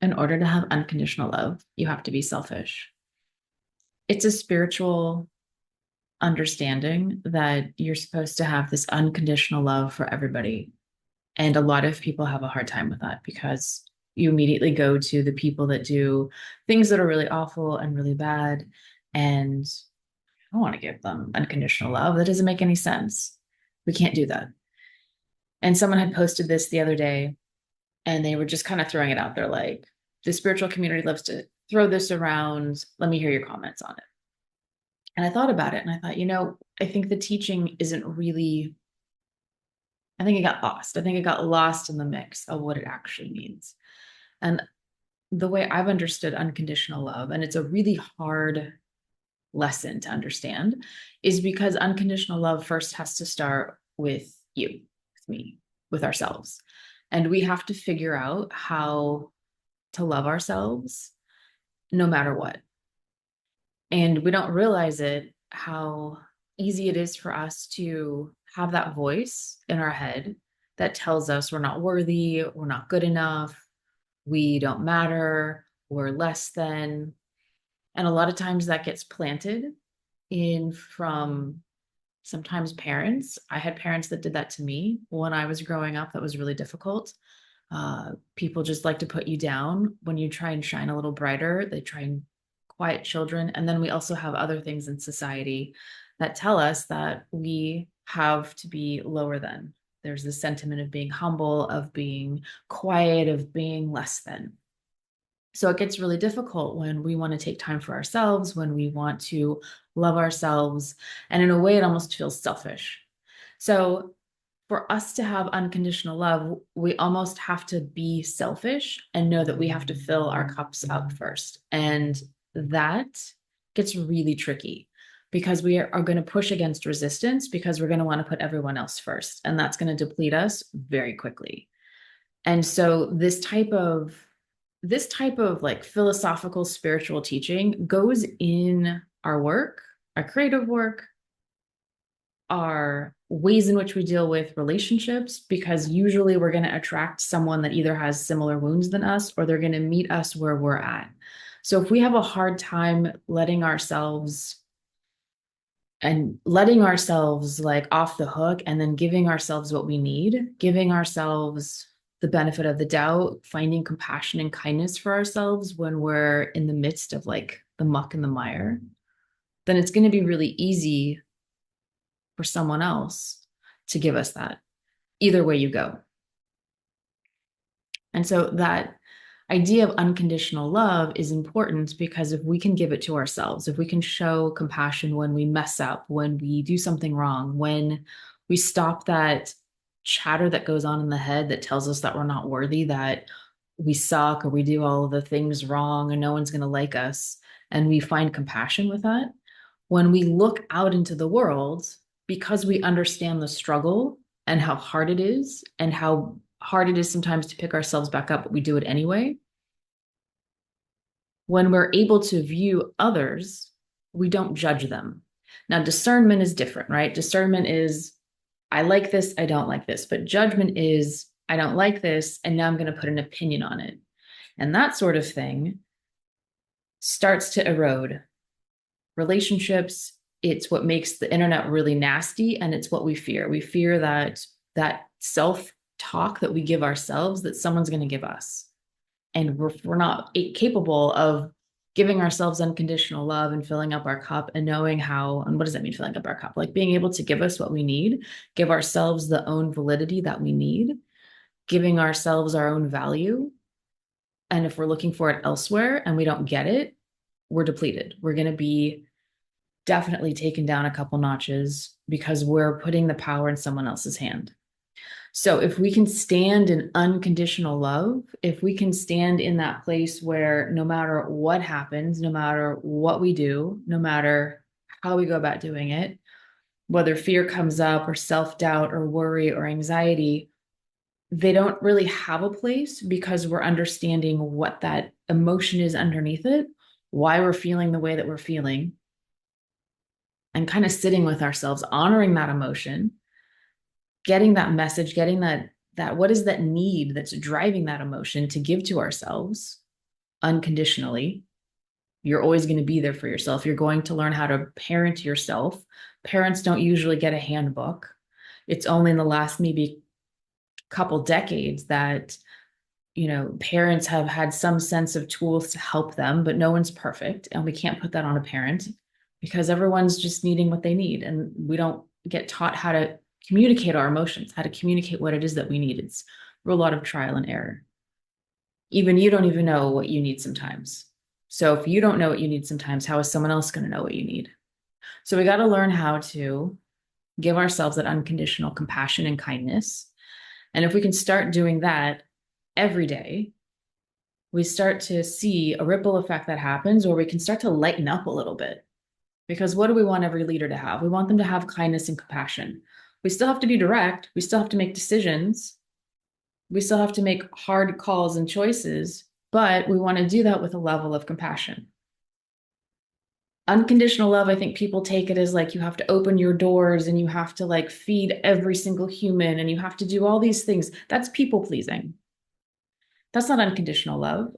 In order to have unconditional love, you have to be selfish. It's a spiritual understanding that you're supposed to have this unconditional love for everybody. And a lot of people have a hard time with that because you immediately go to the people that do things that are really awful and really bad. And I don't want to give them unconditional love. That doesn't make any sense. We can't do that. And someone had posted this the other day and they were just kind of throwing it out there like, the spiritual community loves to throw this around. Let me hear your comments on it. And I thought about it and I thought, I think the teaching isn't really, I think it got lost. I think it got lost in the mix of what it actually means. And the way I've understood unconditional love, and it's a really hard lesson to understand, is because unconditional love first has to start with you, with me, with ourselves. And we have to figure out how to love ourselves no matter what. And we don't realize it, how easy it is for us to have that voice in our head that tells us we're not worthy, we're not good enough, we don't matter, we're less than. And a lot of times that gets planted in from sometimes parents. I had parents that did that to me when I was growing up. That was really difficult. People just like to put you down when you try and shine a little brighter. They try and quiet children. And then we also have other things in society that tell us that we have to be lower than. There's this sentiment of being humble, of being quiet, of being less than. So it gets really difficult when we want to take time for ourselves, when we want to love ourselves. And in a way, it almost feels selfish. So for us to have unconditional love, we almost have to be selfish and know that we have to fill our cups up first. And that gets really tricky because we are going to push against resistance because we're going to want to put everyone else first. And that's going to deplete us very quickly. And so this type of like philosophical spiritual teaching goes in our work, our creative work, our ways in which we deal with relationships, because usually we're going to attract someone that either has similar wounds than us or they're going to meet us where we're at. So if we have a hard time letting ourselves like off the hook and then giving ourselves what we need, giving ourselves the benefit of the doubt, finding compassion and kindness for ourselves when we're in the midst of like the muck and the mire, then it's going to be really easy for someone else to give us that, either way you go. And so that idea of unconditional love is important because if we can give it to ourselves, if we can show compassion when we mess up, when we do something wrong, when we stop that chatter that goes on in the head that tells us that we're not worthy, that we suck, or we do all of the things wrong and no one's going to like us, and we find compassion with that, when we look out into the world, because we understand the struggle and how hard it is and how hard it is sometimes to pick ourselves back up, but we do it anyway. When we're able to view others, we don't judge them. Now, discernment is different, right? Discernment is, I like this, I don't like this. But judgment is, I don't like this, and now I'm going to put an opinion on it. And that sort of thing starts to erode relationships. It's what makes the internet really nasty, and it's what we fear. We fear that self-talk that we give ourselves, that someone's going to give us. And we're not capable of giving ourselves unconditional love and filling up our cup and knowing how, and what does that mean, filling up our cup? Like being able to give us what we need, give ourselves the own validity that we need, giving ourselves our own value. And if we're looking for it elsewhere and we don't get it, we're depleted. We're going to be definitely taken down a couple notches because we're putting the power in someone else's hand. So if we can stand in unconditional love, if we can stand in that place where no matter what happens, no matter what we do, no matter how we go about doing it, whether fear comes up or self-doubt or worry or anxiety, they don't really have a place because we're understanding what that emotion is underneath it, why we're feeling the way that we're feeling, and kind of sitting with ourselves, honoring that emotion, getting that message, getting that what is that need that's driving that emotion to give to ourselves, unconditionally. You're always going to be there for yourself. You're going to learn how to parent yourself. Parents don't usually get a handbook. It's only in the last maybe couple decades that parents have had some sense of tools to help them, but no one's perfect. And we can't put that on a parent because everyone's just needing what they need. And we don't get taught how to communicate our emotions, how to communicate what it is that we need. It's a lot of trial and error. Even you don't even know what you need sometimes. So if you don't know what you need sometimes, how is someone else going to know what you need? So we got to learn how to give ourselves that unconditional compassion and kindness. And if we can start doing that every day, we start to see a ripple effect that happens, or we can start to lighten up a little bit. Because what do we want every leader to have? We want them to have kindness and compassion. We still have to be direct. We still have to make decisions. We still have to make hard calls and choices, but we want to do that with a level of compassion. Unconditional love, I think people take it as like you have to open your doors and you have to like feed every single human and you have to do all these things. That's people pleasing. That's not unconditional love.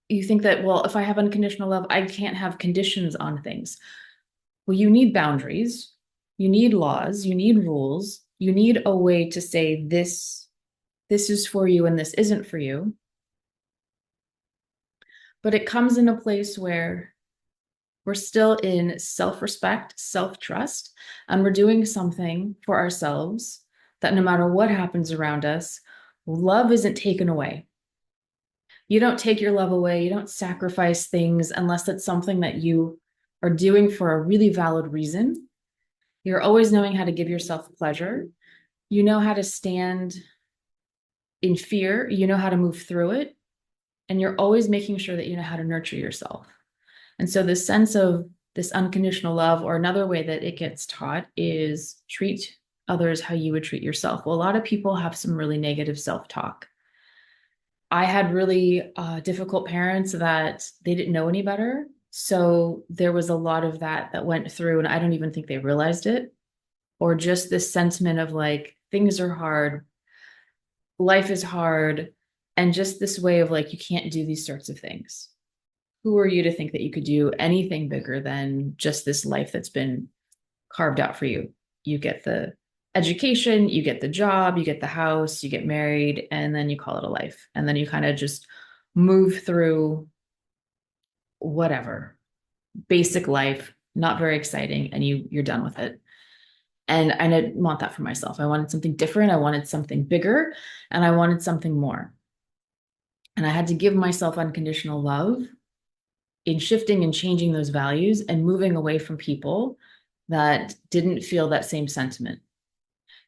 You think that, well, if I have unconditional love, I can't have conditions on things. Well, you need boundaries, you need laws, you need rules, you need a way to say this is for you and this isn't for you. But it comes in a place where we're still in self-respect, self-trust, and we're doing something for ourselves that no matter what happens around us, love isn't taken away. You don't take your love away. You don't sacrifice things unless it's something that you are doing for a really valid reason. You're always knowing how to give yourself pleasure. You know how to stand in fear. You know how to move through it. And you're always making sure that you know how to nurture yourself. And so this sense of this unconditional love, or another way that it gets taught, is treat others how you would treat yourself. Well, a lot of people have some really negative self-talk. I had really difficult parents that they didn't know any better. So there was a lot of that went through, and I don't even think they realized it, or just this sentiment of like, things are hard, life is hard, and just this way of like, you can't do these sorts of things. Who are you to think that you could do anything bigger than just this life that's been carved out for you? You get the education, you get the job, you get the house, you get married, and then you call it a life. And then you kind of just move through whatever basic life, not very exciting, and you're done with it. And I didn't want that for myself. I wanted something different. I wanted something bigger, and I wanted something more. And I had to give myself unconditional love in shifting and changing those values and moving away from people that didn't feel that same sentiment.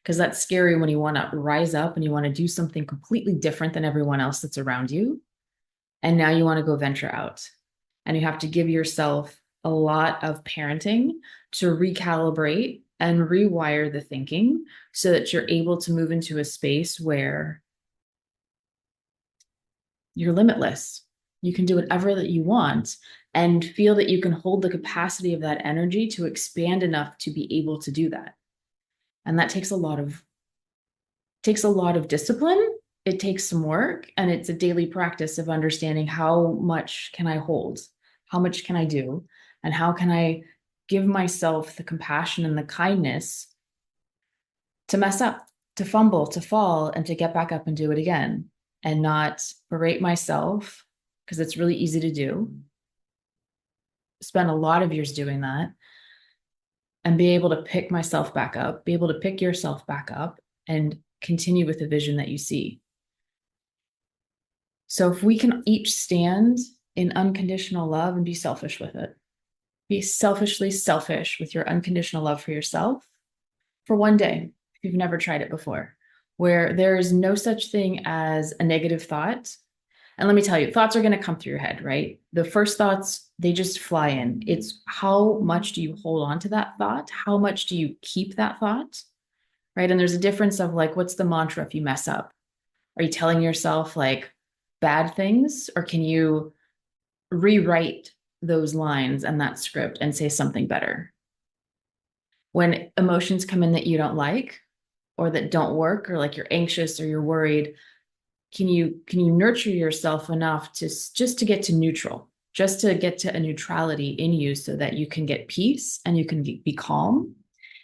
Because that's scary when you want to rise up and you want to do something completely different than everyone else that's around you. And now you want to go venture out. And you have to give yourself a lot of parenting to recalibrate and rewire the thinking so that you're able to move into a space where you're limitless. You can do whatever that you want and feel that you can hold the capacity of that energy to expand enough to be able to do that. And that takes a lot of discipline. It takes some work, and it's a daily practice of understanding how much can I hold, how much can I do, and how can I give myself the compassion and the kindness to mess up, to fumble, to fall, and to get back up and do it again, and not berate myself, because it's really easy to do. Spend a lot of years doing that, and be able to pick myself back up, be able to pick yourself back up, and continue with the vision that you see. So if we can each stand in unconditional love and be selfish with it, be selfishly selfish with your unconditional love for yourself for one day, if you've never tried it before, where there is no such thing as a negative thought. And let me tell you, thoughts are going to come through your head, right? The first thoughts, they just fly in. It's how much do you hold on to that thought? How much do you keep that thought? Right? And there's a difference of like, what's the mantra if you mess up? Are you telling yourself like bad things, or can you rewrite those lines and that script and say something better? When emotions come in that you don't like or that don't work, or like you're anxious or you're worried, Can you nurture yourself enough to just to get to neutral, just to get to a neutrality in you so that you can get peace and you can be calm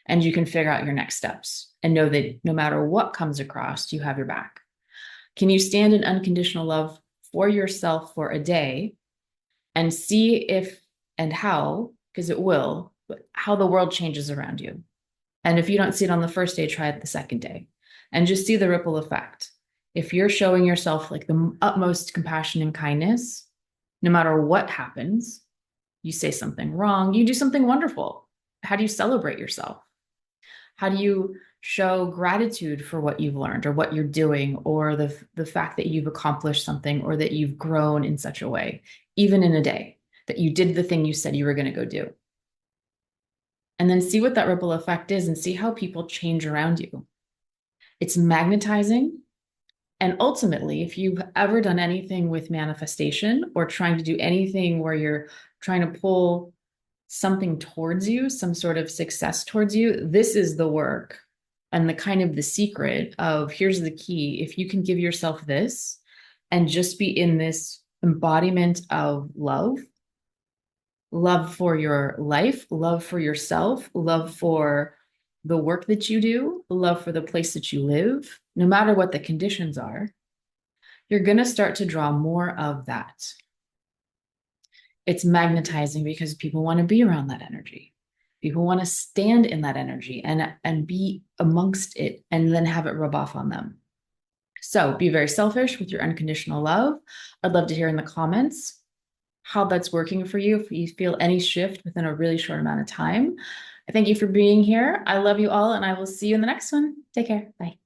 and you can figure out your next steps and know that no matter what comes across, you have your back. Can you stand in unconditional love for yourself for a day and see if and how, because it will, but how the world changes around you? And if you don't see it on the first day, try it the second day and just see the ripple effect. If you're showing yourself like the utmost compassion and kindness, no matter what happens, you say something wrong, you do something wonderful. How do you celebrate yourself? How do you show gratitude for what you've learned or what you're doing or the fact that you've accomplished something or that you've grown in such a way, even in a day, that you did the thing you said you were going to go do? And then see what that ripple effect is and see how people change around you. It's magnetizing. And ultimately, if you've ever done anything with manifestation or trying to do anything where you're trying to pull something towards you, some sort of success towards you, this is the work and the kind of the secret of here's the key. If you can give yourself this and just be in this embodiment of love, love for your life, love for yourself, love for the work that you do, love for the place that you live, no matter what the conditions are, you're going to start to draw more of that. It's magnetizing because people want to be around that energy. People want to stand in that energy and be amongst it and then have it rub off on them. So be very selfish with your unconditional love. I'd love to hear in the comments how that's working for you, if you feel any shift within a really short amount of time. I thank you for being here. I love you all, and I will see you in the next one. Take care. Bye.